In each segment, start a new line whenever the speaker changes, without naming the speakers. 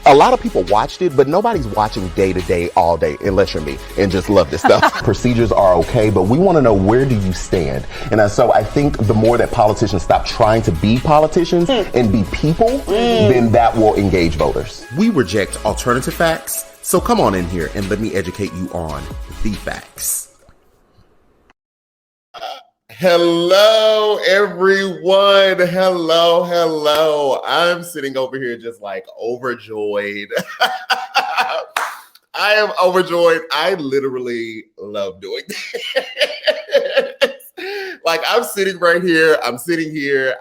A lot of people watched it, but nobody's watching day to day, all day, unless you're me and just love this stuff. Procedures are okay, but we want to know, where do you stand? And so I think the more that politicians stop trying to be politicians and be people, then that will engage voters. We reject alternative facts, so come on in here and let me educate you on the facts. Hello, everyone. Hello. I'm sitting over here just like overjoyed. I am overjoyed. I literally love doing this. Like, I'm sitting right here. I'm sitting here.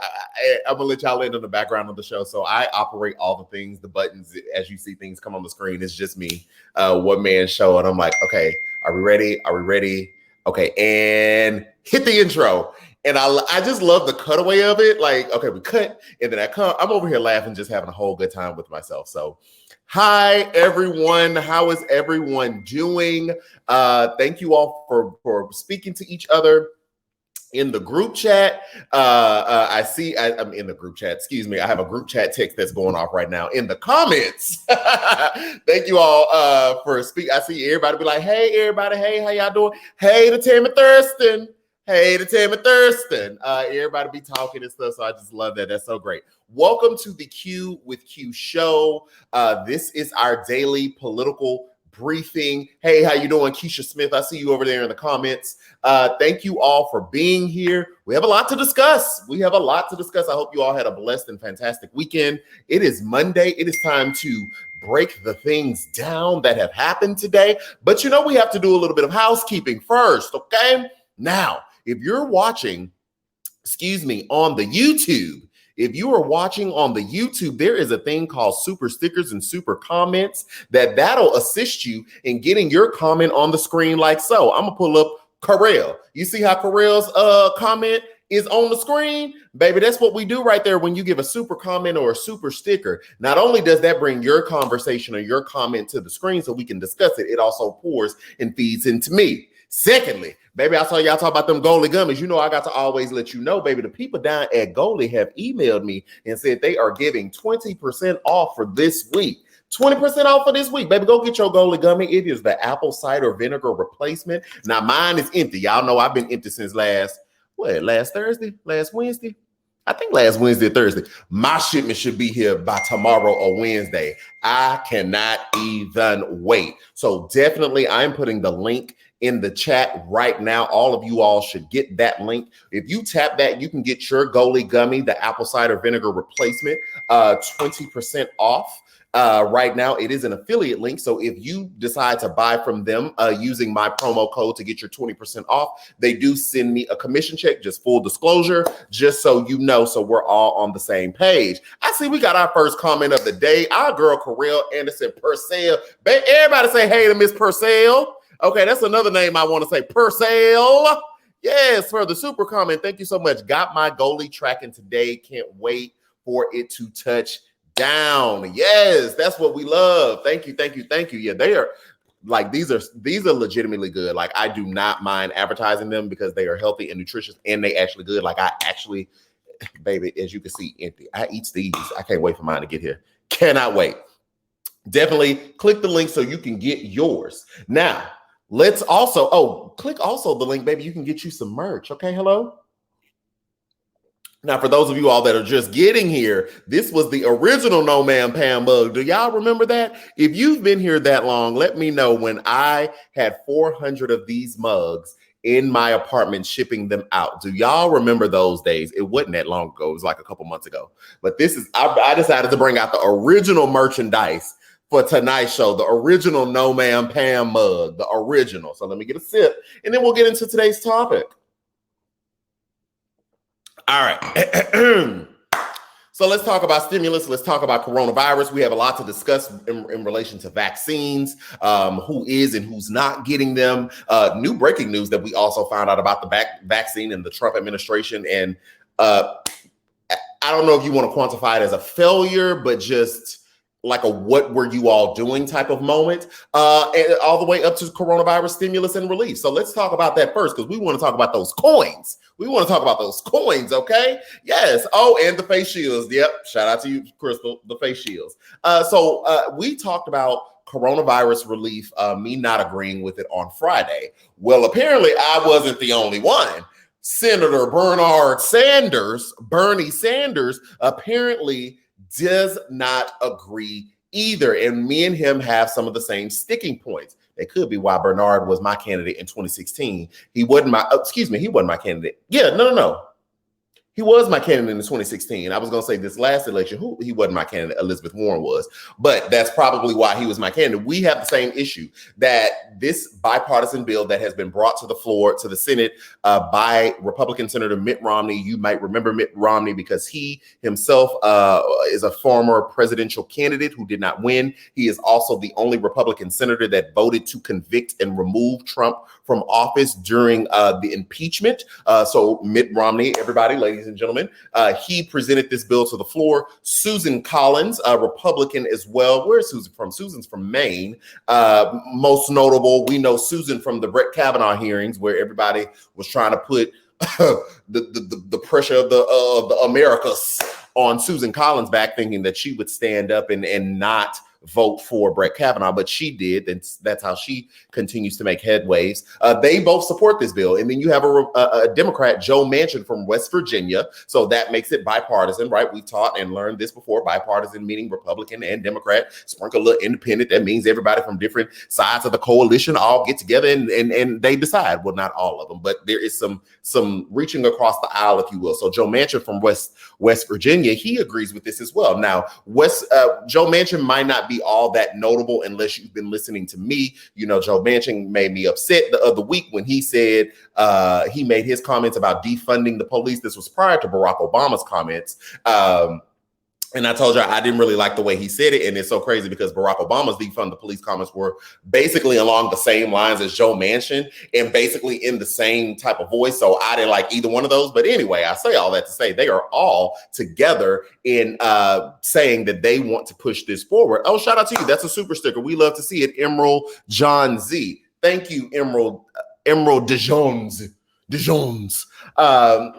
I'm gonna let y'all in on the background of the show. So I operate all the things, the buttons, as you see things come on the screen. It's just me, one man show. And I'm like, okay, are we ready? Are we ready? Okay, and hit the intro. And I just love the cutaway of it. Like, okay, we cut, and then I'm over here laughing, just having a whole good time with myself. So, hi, everyone. How is everyone doing? Thank you all for speaking to each other in the group chat. I'm in the group chat. Excuse me. I have a group chat text that's going off right now in the comments. Thank you all for speaking. I see everybody be like, hey, everybody. Hey, how y'all doing? Hey to Tammy Thurston. Hey to Tammy Thurston. Everybody be talking and stuff. So I just love that. That's so great. Welcome to the Q with Q show. This is our daily political briefing. Hey, how you doing? Keisha Smith, I see you over there in the comments. Thank you all for being here. We have a lot to discuss. I hope you all had a blessed and fantastic weekend. It is Monday. It is time to break the things down that have happened today. But we have to do a little bit of housekeeping first, okay? Now, if you're watching, on the YouTube, if you are watching on the YouTube, there is a thing called super stickers and super comments that'll assist you in getting your comment on the screen like so. I'm gonna pull up Karel. You see how Karel's comment is on the screen? Baby, that's what we do right there when you give a super comment or a super sticker. Not only does that bring your conversation or your comment to the screen so we can discuss it, it also pours and feeds into me. Secondly, baby, I saw y'all talk about them Goli gummies. I got to always let you know, baby, the people down at Goli have emailed me and said they are giving 20% off for this week. 20% off for this week, baby. Go get your Goli gummy. It is the apple cider vinegar replacement. Now, mine is empty. Y'all know I've been empty since last Thursday? Last Wednesday? I think last Wednesday or Thursday. My shipment should be here by tomorrow or Wednesday. I cannot even wait. So definitely, I'm putting the link in the chat right now. All of you all should get that link. If you tap that, you can get your Goli gummy, the apple cider vinegar replacement, 20% off. Right now, it is an affiliate link. So if you decide to buy from them using my promo code to get your 20% off, they do send me a commission check, just full disclosure, just so you know, so we're all on the same page. I see we got our first comment of the day. Our girl, Karel Anderson Purcell. Everybody say hey to Miss Purcell. Okay, that's another name I want to say, Purcell. Yes, for the super comment. Thank you so much. Got my Goli tracking today. Can't wait for it to touch down. Yes, that's what we love. Thank you. Yeah, they are like, these are legitimately good. Like, I do not mind advertising them because they are healthy and nutritious and they actually good. Like, I actually, baby, as you can see, empty. I eat these. I can't wait for mine to get here. Cannot wait. Definitely click the link so you can get yours. Now, let's also, click also the link, baby. You can get you some merch. Okay, hello? Now, for those of you all that are just getting here, this was the original No Man Pam mug. Do y'all remember that? If you've been here that long, let me know. When I had 400 of these mugs in my apartment shipping them out. Do y'all remember those days? It wasn't that long ago. It was like a couple months ago. But this is, I decided to bring out the original merchandise for tonight's show, the original No Man Pam mug, the original. So let me get a sip and then we'll get into today's topic. All right. So let's talk about stimulus. Let's talk about coronavirus. We have a lot to discuss in relation to vaccines, who is and who's not getting them. New breaking news that we also found out about the vaccine and the Trump administration. And I don't know if you want to quantify it as a failure, but just like a what were you all doing type of moment, and all the way up to coronavirus stimulus and relief. So let's talk about that first, because we want to talk about those coins. We want to talk about those coins, okay? Yes. Oh, and the face shields. Yep. Shout out to you, Crystal, the face shields. So we talked about coronavirus relief, me not agreeing with it on Friday. Well, apparently I wasn't the only one. Senator Bernie Sanders, apparently does not agree either. And me and him have some of the same sticking points. It could be why Bernard was my candidate in 2016. He wasn't my candidate. Yeah, no. He was my candidate in 2016. I was going to say this last election, he wasn't my candidate, Elizabeth Warren was, but that's probably why he was my candidate. We have the same issue, that this bipartisan bill that has been brought to the floor, to the Senate by Republican Senator Mitt Romney. You might remember Mitt Romney because he himself is a former presidential candidate who did not win. He is also the only Republican senator that voted to convict and remove Trump from office during the impeachment. So Mitt Romney, everybody, ladies and gentlemen, he presented this bill to the floor. Susan Collins, a Republican as well. Where's Susan from? Susan's from Maine. Most notable, we know Susan from the Brett Kavanaugh hearings, where everybody was trying to put the pressure of the Americas on Susan Collins back, thinking that she would stand up and not vote for Brett Kavanaugh, but she did, and that's how she continues to make headways. They both support this bill, and then you have a Democrat, Joe Manchin from West Virginia, so that makes it bipartisan, right? We've taught and learned this before. Bipartisan meaning Republican and Democrat. Sprinkle a little independent, that means everybody from different sides of the coalition all get together and they decide. Well, not all of them, but there is some reaching across the aisle, if you will. So Joe Manchin from West Virginia, he agrees with this as well. Now, Joe Manchin might not be all that notable unless you've been listening to me. You know, Joe Manchin made me upset the other week when he said he made his comments about defunding the police. This was prior to Barack Obama's comments. And I told you I didn't really like the way he said it. And it's so crazy because Barack Obama's defund the police comments were basically along the same lines as Joe Manchin and basically in the same type of voice. So I didn't like either one of those. But anyway, I say all that to say they are all together in saying that they want to push this forward. Oh, shout out to you. That's a super sticker. We love to see it. Emerald John Z. Thank you, Emerald DeJones.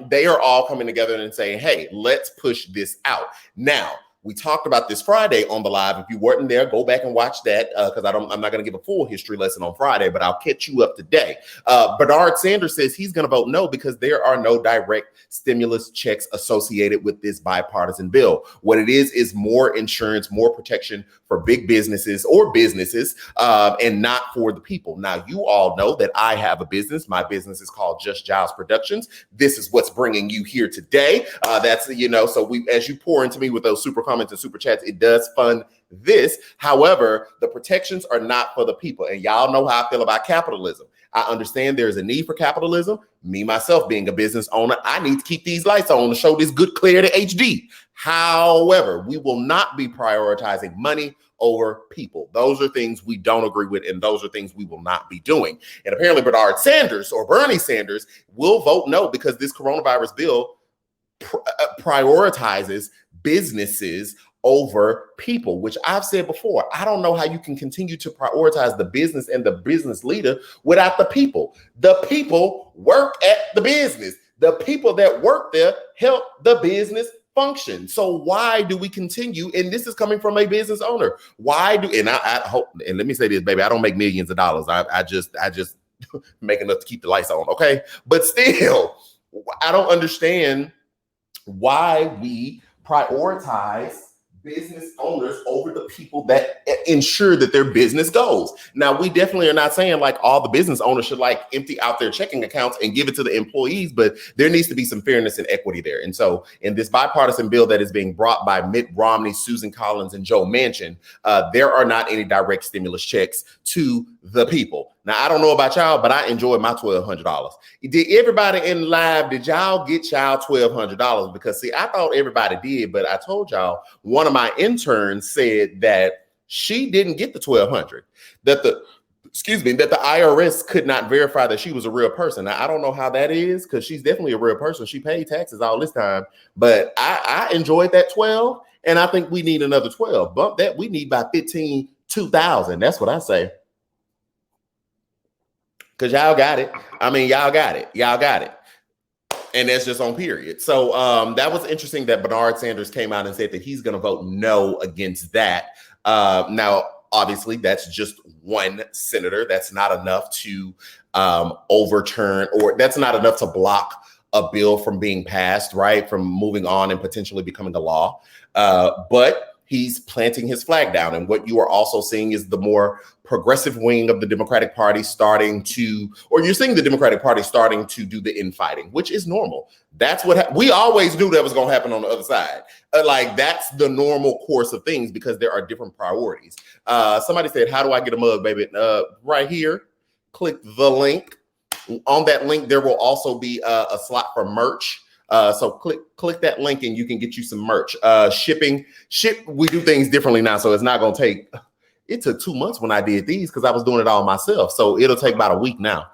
They are all coming together and saying, hey, let's push this out. Now, we talked about this Friday on the live. If you weren't there, go back and watch that because I'm not going to give a full history lesson on Friday, but I'll catch you up today. Bernard Sanders says he's going to vote no because there are no direct stimulus checks associated with this bipartisan bill. What it is more insurance, more protection for big businesses and not for the people. Now, you all know that I have a business. My business is called Just Giles Productions. This is what's bringing you here today. So as you pour into me with those super comments and super chats, it does fund this. However, the protections are not for the people. And y'all know how I feel about capitalism. I understand there's a need for capitalism. Me, myself, being a business owner, I need to keep these lights on to show this good clarity HD. However, we will not be prioritizing money over people. Those are things we don't agree with, and those are things we will not be doing. And apparently Bernard Sanders or Bernie Sanders will vote no because this coronavirus bill prioritizes businesses over people, which I've said before. I don't know how you can continue to prioritize the business and the business leader without the people. The people work at the business. The people that work there help the business function. So why do we continue? And this is coming from a business owner. And I hope, and let me say this, baby, I don't make millions of dollars. I just make enough to keep the lights on. Okay. But still, I don't understand why we prioritize business owners over the people that ensure that their business goes. Now, we definitely are not saying like all the business owners should like empty out their checking accounts and give it to the employees, but there needs to be some fairness and equity there. And so in this bipartisan bill that is being brought by Mitt Romney, Susan Collins, and Joe Manchin, there are not any direct stimulus checks to the people. Now, I don't know about y'all, but I enjoyed my $1,200. Did everybody in live, did y'all get y'all $1,200? Because see, I thought everybody did, but I told y'all, one of my interns said that she didn't get the $1,200, that the IRS could not verify that she was a real person. Now, I don't know how that is because she's definitely a real person. She paid taxes all this time, but I enjoyed that 12. And I think we need another 12. Bump that. We need by 15, 2,000. That's what I say. Because y'all got it. I mean, y'all got it. Y'all got it. And that's just on period. So that was interesting that Bernard Sanders came out and said that he's going to vote no against that. Now, obviously, that's just one senator. That's not enough to overturn, or that's not enough to block a bill from being passed, right? From moving on and potentially becoming a law. But he's planting his flag down. And what you are also seeing is the more progressive wing of the Democratic Party starting to, or you're seeing the Democratic Party starting to do the infighting, which is normal. That's what we always knew that was going to happen on the other side. Like, that's the normal course of things because there are different priorities. Somebody said, how do I get a mug, baby? Right here, click the link. On that link, there will also be a slot for merch. So click that link and you can get you some merch. We do things differently now, so it's not going to take. It took 2 months when I did these because I was doing it all myself. So it'll take about a week now.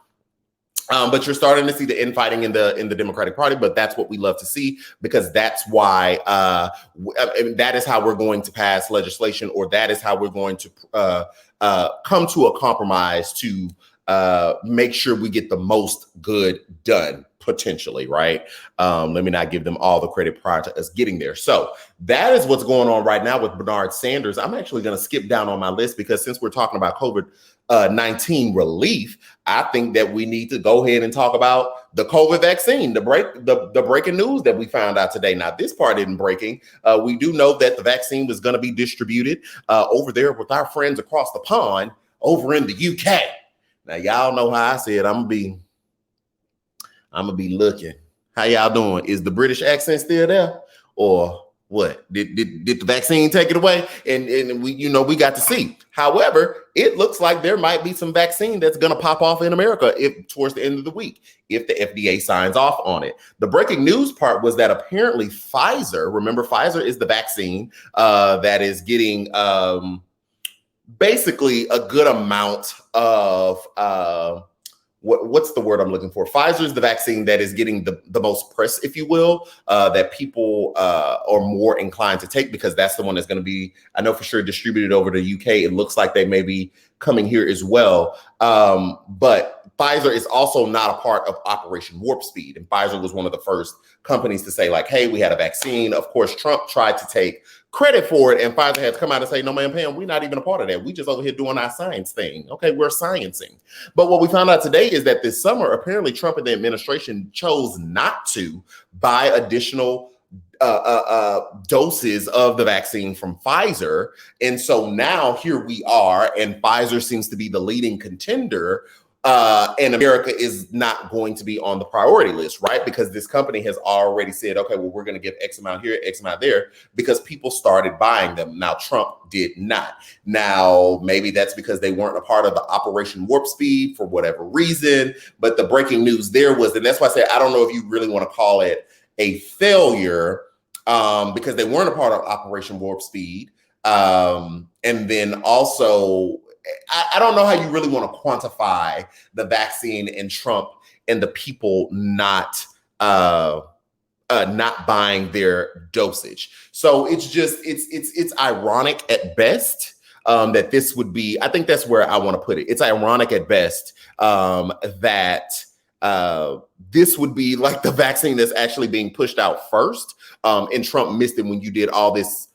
But you're starting to see the infighting in the Democratic Party, but that's what we love to see because that's why that is how we're going to pass legislation, or that is how we're going to come to a compromise to make sure we get the most good done. Potentially, right? Let me not give them all the credit prior to us getting there. So that is what's going on right now with Bernard Sanders. I'm actually going to skip down on my list because since we're talking about COVID-19 relief, I think that we need to go ahead and talk about the COVID vaccine, the breaking news that we found out today. Now, this part isn't breaking. We do know that the vaccine was going to be distributed over there with our friends across the pond over in the UK. Now, y'all know how I said I'm gonna be looking. How y'all doing? Is the British accent still there, or what? Did the vaccine take it away? And we got to see. However, it looks like there might be some vaccine that's gonna pop off in America towards the end of the week if the FDA signs off on it. The breaking news part was that apparently Pfizer. Remember, Pfizer is the vaccine that is getting basically a good amount of. What's the word I'm looking for? Pfizer is the vaccine that is getting the most press, if you will, that people are more inclined to take because that's the one that's going to be, I know for sure, distributed over to UK. It looks like they may be coming here as well. But Pfizer is also not a part of Operation Warp Speed. And Pfizer was one of the first companies to say, like, hey, we had a vaccine. Of course, Trump tried to take credit for it. And Pfizer had to come out and say, no, man, Pam, we're not even a part of that. We just over here doing our science thing. Okay, we're sciencing. But what we found out today is that this summer, apparently Trump and the administration chose not to buy additional doses of the vaccine from Pfizer. And so now here we are, and Pfizer seems to be the leading contender. And America is not going to be on the priority list, right? Because this company has already said, okay, well, we're going to give X amount here, X amount there, because people started buying them. Now, Trump did not. Now, maybe that's because they weren't a part of the Operation Warp Speed for whatever reason. But the breaking news there was, and that's why I said, I don't know if you really want to call it a failure because they weren't a part of Operation Warp Speed. And then also, I don't know how you really want to quantify the vaccine and Trump and the people not buying their dosage. So it's ironic at best that this would be. I think that's where I want to put it. It's ironic at best that this would be like the vaccine that's actually being pushed out first, and Trump missed it when you did all this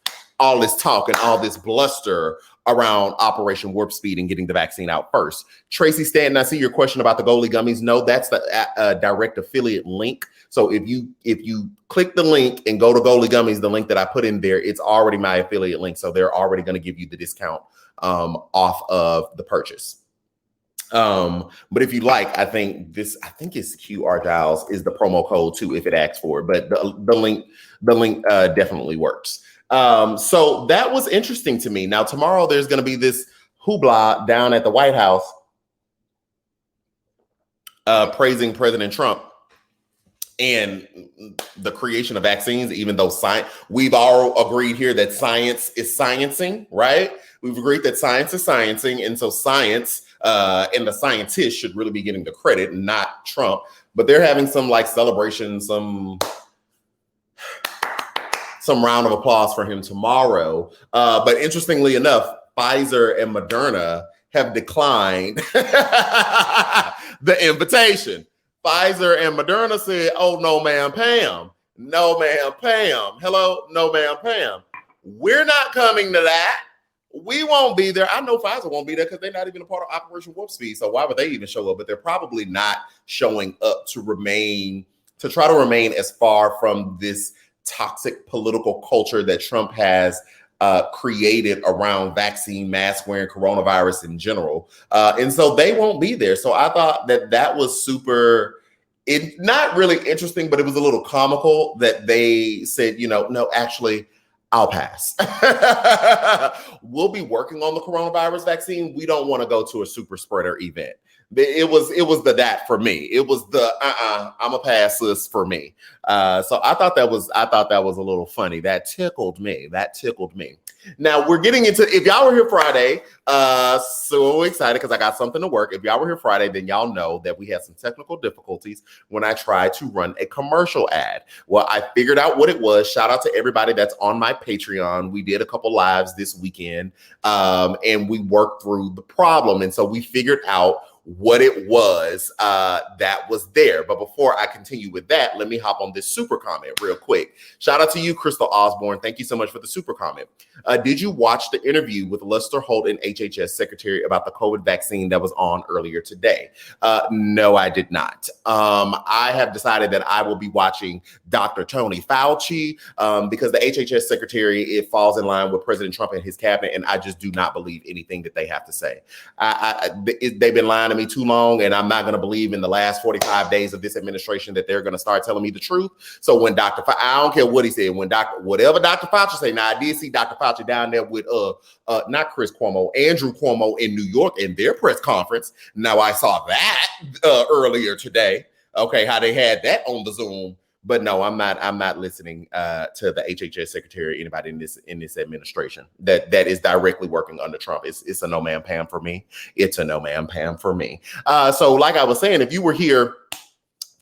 talk and all this bluster around Operation Warp Speed and getting the vaccine out first. Tracy Stanton, I see your question about the Goli gummies. No, that's the direct affiliate link. So if you click the link and go to Goli gummies, the link that I put in there, it's already my affiliate link. So they're already going to give you the discount off of the purchase. But if you like, I think it's QR Dials is the promo code too, if it asks for it. But the link definitely works. So that was interesting to me. Now, tomorrow there's going to be this hoopla down at the White House praising President Trump and the creation of vaccines, even though we've all agreed here that science is sciencing, right? We've agreed that science is sciencing. And so science and the scientists should really be getting the credit, not Trump. But they're having some like celebration, some some round of applause for him tomorrow. But interestingly enough, Pfizer and Moderna have declined the invitation. Pfizer and Moderna said, oh, no, ma'am, Pam. No, ma'am, Pam. Hello, no, ma'am, Pam. We're not coming to that. We won't be there. I know Pfizer won't be there because they're not even a part of Operation Warp Speed. So why would they even show up? But they're probably not showing up to try to remain as far from this toxic political culture that Trump has created around vaccine, mask wearing, coronavirus in general. And so they won't be there. So I thought that was not really interesting, but it was a little comical that they said, no, actually, I'll pass. We'll be working on the coronavirus vaccine. We don't want to go to a super spreader event. It was that for me. It was I'm a pass sis for me. So I thought that was a little funny. That tickled me. Now we're getting into, if y'all were here Friday, so excited because I got something to work. If y'all were here Friday, then y'all know that we had some technical difficulties when I tried to run a commercial ad. Well, I figured out what it was. Shout out to everybody that's on my Patreon. We did a couple lives this weekend, and we worked through the problem. And so we figured out what it was that was there. But before I continue with that, let me hop on this super comment real quick. Shout out to you, Crystal Osborne. Thank you so much for the super comment. Did you watch the interview with Lester Holt and HHS Secretary about the COVID vaccine that was on earlier today? No, I did not. I have decided that I will be watching Dr. Tony Fauci because the HHS Secretary, it falls in line with President Trump and his cabinet, and I just do not believe anything that they have to say. They've been lying to me too long, and I'm not going to believe in the last 45 days of this administration that they're going to start telling me the truth. So when I don't care what he said, whatever Dr. Fauci say, now I did see Dr. Fauci down there with not Chris Cuomo, Andrew Cuomo in New York in their press conference. Now I saw that earlier today. Okay, how they had that on the Zoom. But no, I'm not listening to the HHS Secretary, anybody in this administration that is directly working under Trump. It's a no man Pam for me. It's a no man Pam for me. So like I was saying, if you were here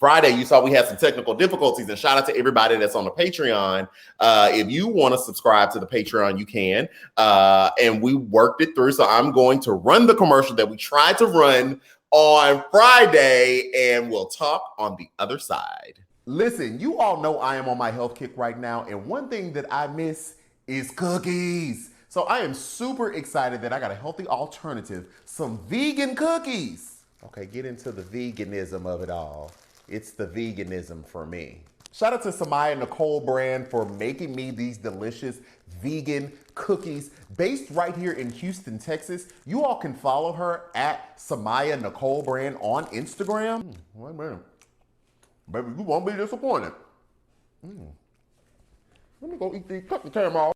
Friday, you saw we had some technical difficulties, and shout out to everybody that's on the Patreon. If you want to subscribe to the Patreon, you can. And we worked it through. So I'm going to run the commercial that we tried to run on Friday, and we'll talk on the other side. Listen, you all know I am on my health kick right now, and one thing that I miss is cookies. So I am super excited that I got a healthy alternative, some vegan cookies. Okay, get into the veganism of it all. It's the veganism for me. Shout out to Samaya Nicole Brand for making me these delicious vegan cookies based right here in Houston, Texas. You all can follow her at Samaya Nicole Brand on Instagram. Wait a minute. Baby, you won't be disappointed. Let me go eat these cookies, Caramel.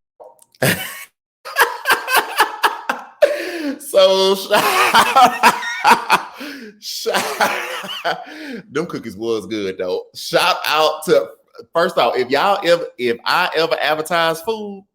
So, them cookies was good though. Shout out to, first off, if I ever advertise food,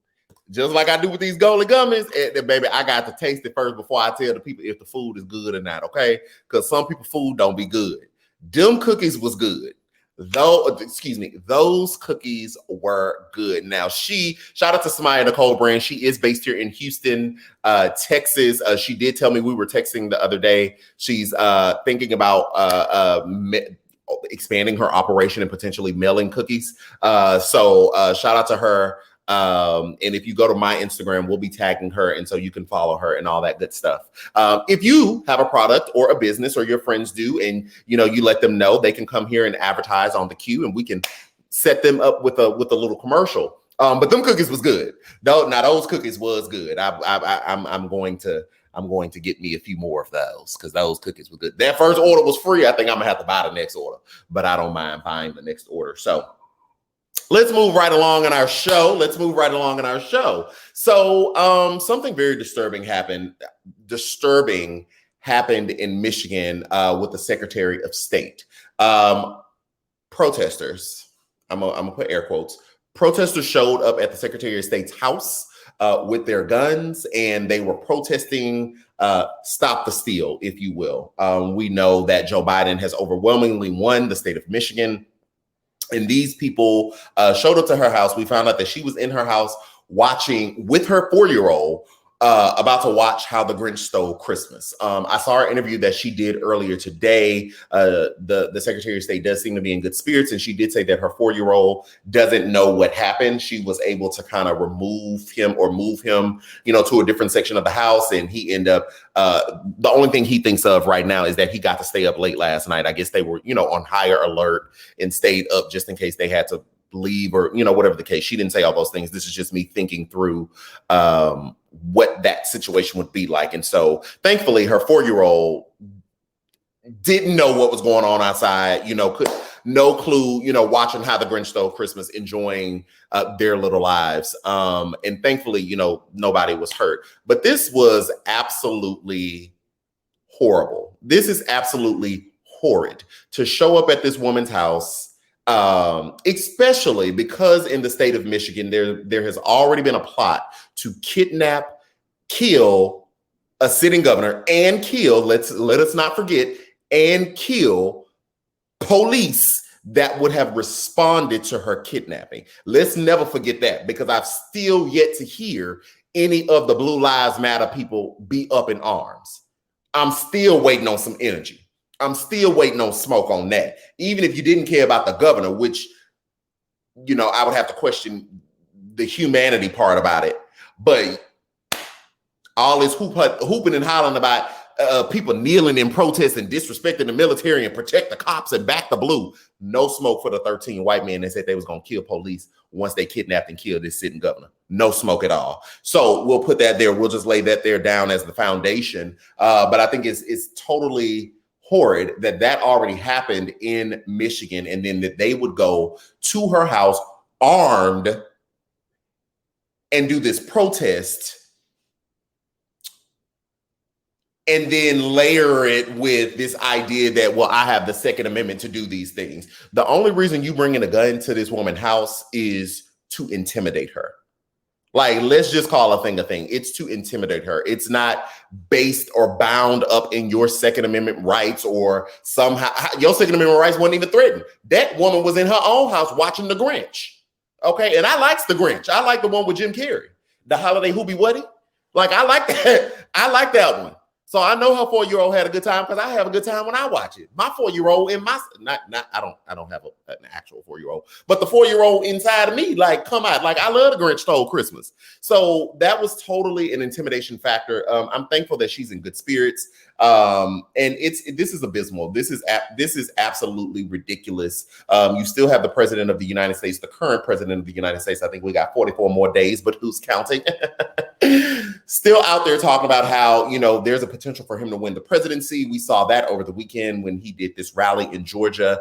just like I do with these Golden Gummies, baby, I got to taste it first before I tell the people if the food is good or not, okay? Because some people food don't be good. Them cookies was good. Those cookies were good. Now, shout out to Samaya Nicole Brand. She is based here in Houston, Texas. She did tell me, we were texting the other day, she's thinking about expanding her operation and potentially mailing cookies. So shout out to her. And if you go to my Instagram, we'll be tagging her, and so you can follow her and all that good stuff. If you have a product or a business, or your friends do, and you let them know, they can come here and advertise on the queue, and we can set them up with a little commercial. But them cookies was good. Now those cookies was good. I'm going to get me a few more of those because those cookies were good. That first order was free. I think I'm gonna have to buy the next order, but I don't mind buying the next order. So let's move right along in our show. So something very disturbing happened in Michigan with the Secretary of State. Protesters, I'm gonna put air quotes, protesters showed up at the Secretary of State's house with their guns, and they were protesting stop the steal, if you will. We know that Joe Biden has overwhelmingly won the state of Michigan. And these people showed up to her house. We found out that she was in her house watching with her 4-year-old, about to watch How the Grinch Stole Christmas. I saw her interview that she did earlier today. The Secretary of State does seem to be in good spirits, and she did say that her 4-year-old doesn't know what happened. She was able to kind of move him, to a different section of the house, and he ended up. The only thing he thinks of right now is that he got to stay up late last night. I guess they were, on higher alert and stayed up just in case they had to leave or whatever the case. She didn't say all those things. This is just me thinking through what that situation would be like. And so thankfully her 4-year-old didn't know what was going on outside, could no clue, watching How the Grinch Stole Christmas, enjoying their little lives. And thankfully, nobody was hurt. But this was absolutely horrible. This is absolutely horrid to show up at this woman's house, especially because in the state of Michigan, there has already been a plot to kidnap, kill a sitting governor and kill, let us not forget, and kill police that would have responded to her kidnapping. Let's never forget that, because I've still yet to hear any of the Blue Lives Matter people be up in arms. I'm still waiting on some energy. I'm still waiting on smoke on that. Even if you didn't care about the governor, which, I would have to question the humanity part about it. But all this hooping and hollering about people kneeling in protest and disrespecting the military and protect the cops and back the blue. No smoke for the 13 white men that said they was going to kill police once they kidnapped and killed this sitting governor. No smoke at all. So we'll put that there. We'll just lay that there down as the foundation. But I think it's totally horrid that already happened in Michigan, and then that they would go to her house armed and do this protest and then layer it with this idea that, well, I have the Second Amendment to do these things. The only reason you bringing a gun to this woman's house is to intimidate her. Like, let's just call a thing a thing. It's to intimidate her. It's not based or bound up in your Second Amendment rights, or somehow your Second Amendment rights weren't even threatened. That woman was in her own house watching The Grinch. Okay, and I likes The Grinch. I like the one with Jim Carrey, the Holiday Hoobie Woody. Like, I like that. I like that one. So I know her 4-year-old had a good time, because I have a good time when I watch it. My 4-year-old in my I don't have an actual 4-year-old, but the 4-year-old inside of me, like, come out. Like, I love The Grinch Stole Christmas. So that was totally an intimidation factor. I'm thankful that she's in good spirits. And this is abysmal. This is absolutely ridiculous. You still have the president of the United States, the current president of the United States. I think we got 44 more days, but who's counting? Still out there talking about how, there's a potential for him to win the presidency. We saw that over the weekend when he did this rally in Georgia,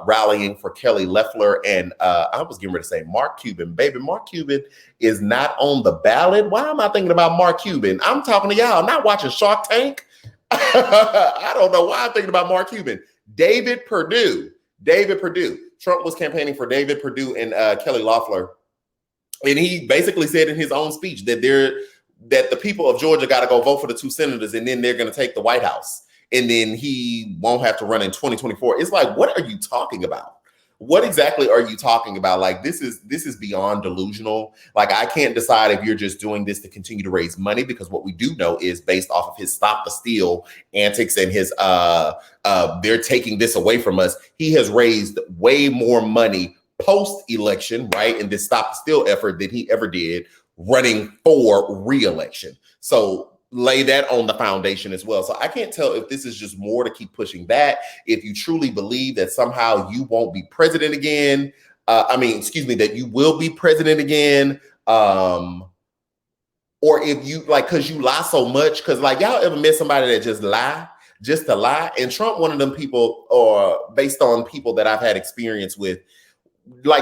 rallying for Kelly Loeffler. And I was getting ready to say Mark Cuban. Baby, Mark Cuban is not on the ballot. Why am I thinking about Mark Cuban? I'm talking to y'all, not watching Shark Tank. I don't know why I'm thinking about Mark Cuban. David Perdue. Trump was campaigning for David Perdue and Kelly Loeffler. And he basically said in his own speech that the people of Georgia got to go vote for the 2 senators, and then they're going to take the White House, and then he won't have to run in 2024. It's like, what are you talking about? What exactly are you talking about? Like, this is beyond delusional. Like, I can't decide if you're just doing this to continue to raise money, because what we do know is, based off of his Stop the Steal antics and his they're taking this away from us, he has raised way more money post-election, right, in this Stop the Steal effort than he ever did running for re-election. So lay that on the foundation as well. So I can't tell if this is just more to keep pushing that. If you truly believe that somehow you won't be president again, that you will be president again, or if you because you lie so much, because y'all ever met somebody that just to lie? And Trump, one of them people, or based on people that I've had experience with,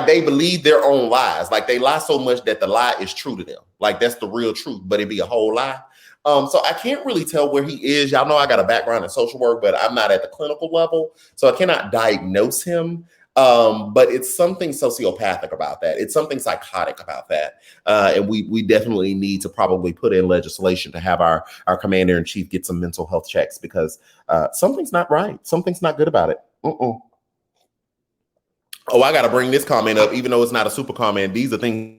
they believe their own lies. Like, they lie so much that the lie is true to them. Like, that's the real truth, but it'd be a whole lie. So I can't really tell where he is. Y'all know I got a background in social work, but I'm not at the clinical level, so I cannot diagnose him. But it's something sociopathic about that. It's something psychotic about that. And we definitely need to probably put in legislation to have our commander in chief get some mental health checks, because something's not right. Something's not good about it. Oh, I got to bring this comment up, even though it's not a super comment. These are things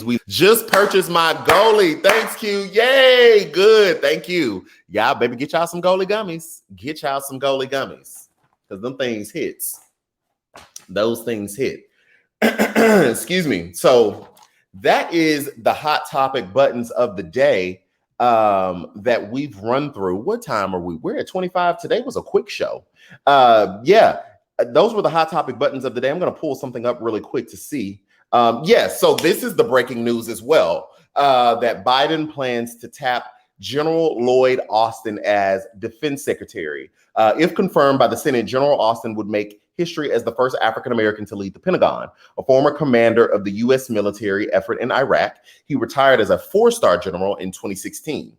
we just purchased my goalie. Thanks, Q. Yay. Good. Thank you. Y'all, baby, get y'all some goalie gummies. Get y'all some goalie gummies. Because them things hits. Those things hit. Excuse me. So that is the hot topic buttons of the day that we've run through. What time are we? We're at 25. Today was a quick show. Yeah, those were the hot topic buttons of the day. I'm going to pull something up really quick to see. Yes, so this is the breaking news as well, that Biden plans to tap General Lloyd Austin as defense secretary. If confirmed by the Senate, General Austin would make history as the first African-American to lead the Pentagon, a former commander of the U.S. military effort in Iraq. He retired as a four-star general in 2016.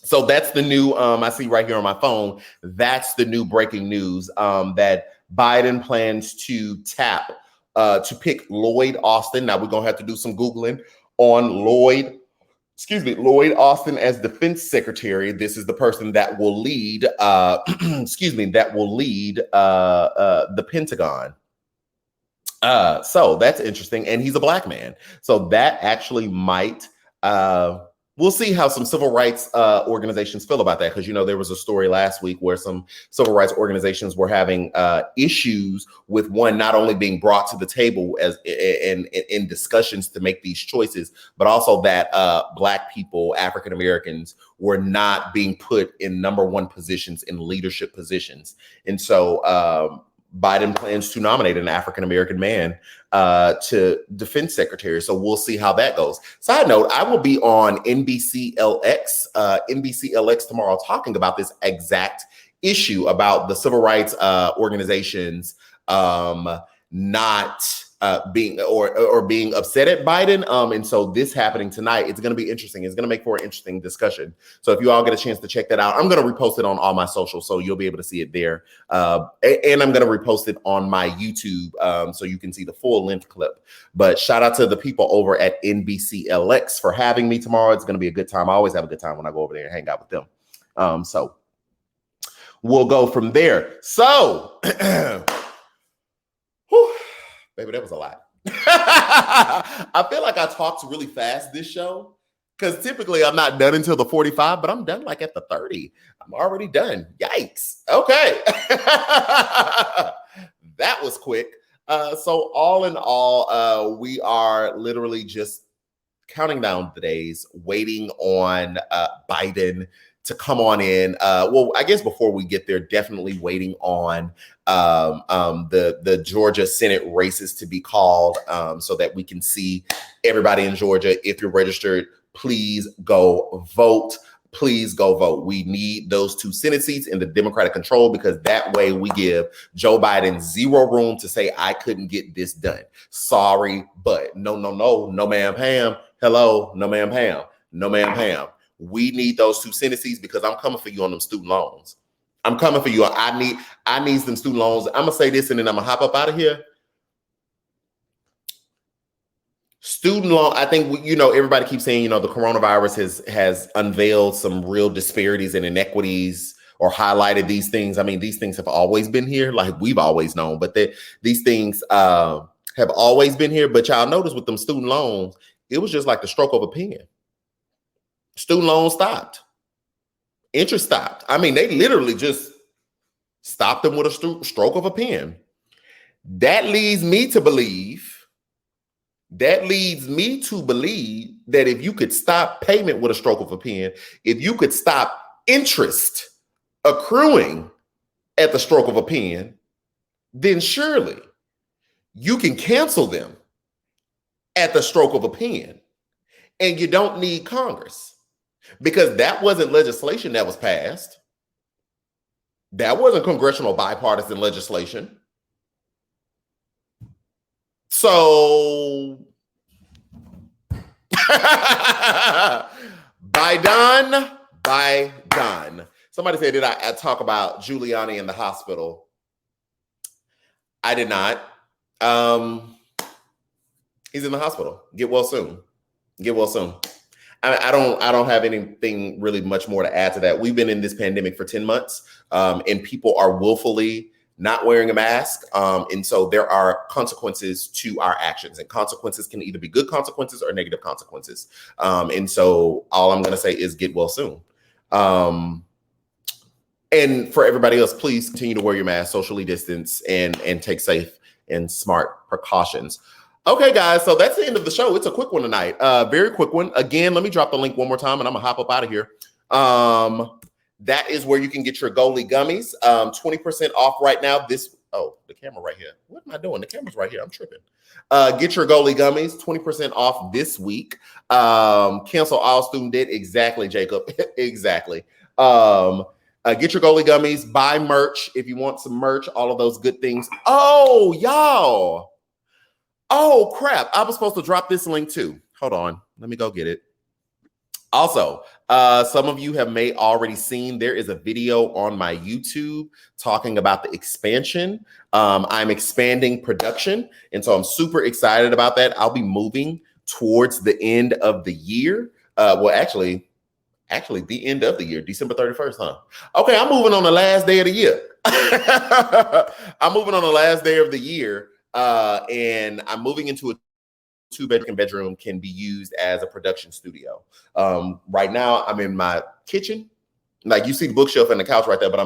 So that's the new, I see right here on my phone, that's the new breaking news, that Biden plans to tap, to pick Lloyd Austin. Now we're going to have to do some Googling on Lloyd Austin as defense secretary. This is the person that will lead, the Pentagon. So that's interesting. And he's a black man. So that actually might, we'll see how some civil rights organizations feel about that. Because, there was a story last week where some civil rights organizations were having issues with one not only being brought to the table as in discussions to make these choices, but also that black people, African Americans, were not being put in number one positions in leadership positions. And so Biden plans to nominate an African-American man to defense secretary. So we'll see how that goes. Side note, I will be on NBCLX tomorrow talking about this exact issue about the civil rights organizations not being or being upset at Biden. And so this happening tonight, it's going to be interesting. It's going to make for an interesting discussion. So if you all get a chance to check that out, I'm going to repost it on all my socials, so you'll be able to see it there. And I'm going to repost it on my YouTube, so you can see the full length clip. But shout out to the people over at NBCLX for having me tomorrow. It's going to be a good time. I always have a good time when I go over there and hang out with them. So we'll go from there. So, whew, baby, that was a lot. I feel like I talked really fast this show because typically I'm not done until the 45, but I'm done like at the 30. I'm already done. Yikes. Okay. That was quick. So all in all, we are literally just counting down the days, waiting on Biden to come on in. Well, I guess before we get there, definitely waiting on the Georgia Senate races to be called, so that we can see everybody in Georgia. If you're registered, please go vote. Please go vote. We need those 2 Senate seats in the Democratic control, because that way we give Joe Biden zero room to say, I couldn't get this done. Sorry, but no, ma'am, Pam. Hello, no, ma'am, Pam. No, ma'am, Pam. We need those 2 Senate seats, because I'm coming for you on them student loans. I'm coming for you. I need some student loans. I'm going to say this and then I'm going to hop up out of here. Student loan, I think, everybody keeps saying, the coronavirus has unveiled some real disparities and inequities, or highlighted these things. I mean, these things have always been here, like we've always known, but these things have always been here. But y'all notice with them student loans, it was just like the stroke of a pen. Student loans stopped. Interest stopped. I mean, they literally just stopped them with a stroke of a pen. That leads me to believe that if you could stop payment with a stroke of a pen, if you could stop interest accruing at the stroke of a pen, then surely you can cancel them at the stroke of a pen. And you don't need Congress. Because that wasn't legislation that was passed. That wasn't congressional bipartisan legislation. So, Biden. Somebody said, did I talk about Giuliani in the hospital? I did not. He's in the hospital. Get well soon. I don't have anything really much more to add to that. We've been in this pandemic for 10 months, and people are willfully not wearing a mask. And so there are consequences to our actions, and consequences can either be good consequences or negative consequences. And so all I'm going to say is get well soon. And for everybody else, please continue to wear your mask, socially distance, and take safe and smart precautions. Okay, guys, so that's the end of the show. It's a quick one tonight. Very quick one. Again, let me drop the link one more time, and I'm going to hop up out of here. That is where you can get your Goli gummies. 20% off right now. The camera right here. What am I doing? The camera's right here. I'm tripping. Get your Goli gummies, 20% off this week. Cancel all student debt. Exactly, Jacob. Exactly. Get your Goli gummies. Buy merch if you want some merch. All of those good things. Oh, y'all. Oh, crap. I was supposed to drop this link too. Hold on. Let me go get it. Also, some of you may already seen, there is a video on my YouTube talking about the expansion. I'm expanding production, and so I'm super excited about that. I'll be moving towards the end of the year. Well, actually, the end of the year, December 31st, huh? Okay, I'm moving on the last day of the year. I'm moving on the last day of the year, and I'm moving into a 2-bedroom can be used as a production studio. Right now, I'm in my kitchen. Like, you see the bookshelf and the couch right there, but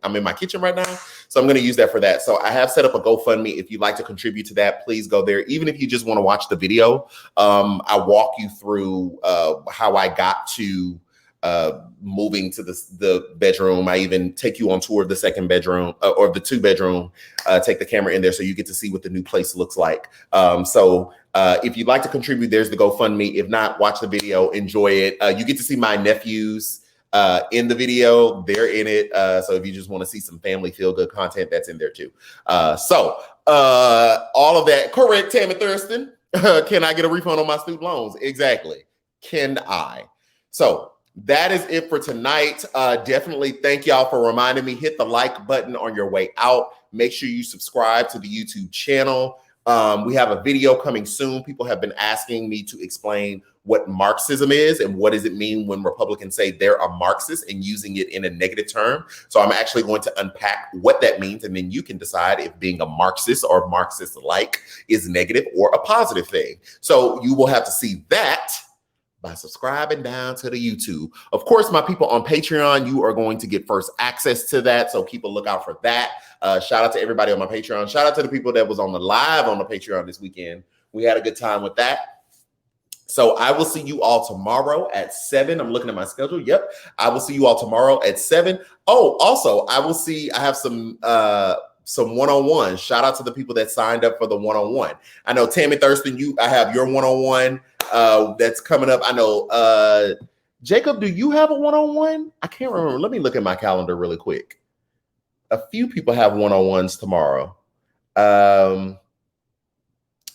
I'm in my kitchen right now. So I'm going to use that for that. So I have set up a GoFundMe. If you'd like to contribute to that, please go there. Even if you just want to watch the video, I walk you through how I got to moving to the bedroom. I even take you on tour of the second bedroom or the 2-bedroom, take the camera in there so you get to see what the new place looks like. So if you'd like to contribute, there's the GoFundMe. If not, watch the video, enjoy it. You get to see my nephews in the video. They're in it. So if you just want to see some family feel-good content, that's in there too. So all of that, correct, Tammy Thurston. Can I get a refund on my student loans? Exactly. Can I? So that is it for tonight. Definitely thank y'all for reminding me. Hit the like button on your way out. Make sure you subscribe to the YouTube channel. We have a video coming soon. People have been asking me to explain what Marxism is and what does it mean when Republicans say they're a Marxist and using it in a negative term. So I'm actually going to unpack what that means, and then you can decide if being a Marxist or Marxist-like is negative or a positive thing. So you will have to see that by subscribing down to the YouTube. Of course, my people on Patreon, you are going to get first access to that. So keep a lookout for that. Shout out to everybody on my Patreon. Shout out to the people that was on the live on the Patreon this weekend. We had a good time with that. So I will see you all tomorrow at 7. I'm looking at my schedule. Yep. I will see you all tomorrow at 7. Oh, also, I have some one-on-one. Shout out to the people that signed up for the one-on-one. I know Tammy Thurston, I have your one-on-one that's coming up. I know Jacob, do you have a one-on-one? I can't remember. Let me look at my calendar really quick. A few people have one-on-ones tomorrow.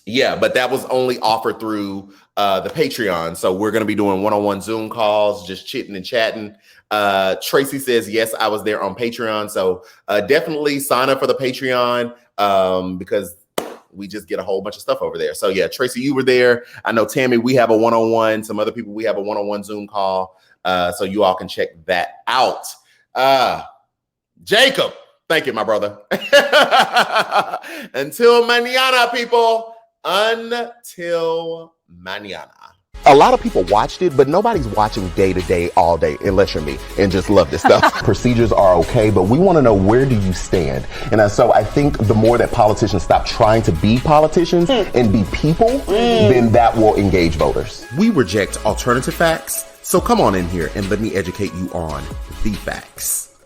Yeah, but that was only offered through the Patreon. So we're going to be doing one-on-one Zoom calls, just chitting and chatting. Tracy says, yes, I was there on Patreon. So definitely sign up for the Patreon because we just get a whole bunch of stuff over there. So yeah, Tracy, you were there. I know Tammy, we have a one-on-one. Some other people, we have a one-on-one Zoom call. So you all can check that out. Jacob, thank you, my brother. Until mañana, people. Until mañana. A lot of people watched it, but nobody's watching day to day, all day, unless you're me and just love this stuff. Procedures are okay, but we want to know, where do you stand? And so I think the more that politicians stop trying to be politicians and be people, then that will engage voters. We reject alternative facts, so come on in here and let me educate you on the facts.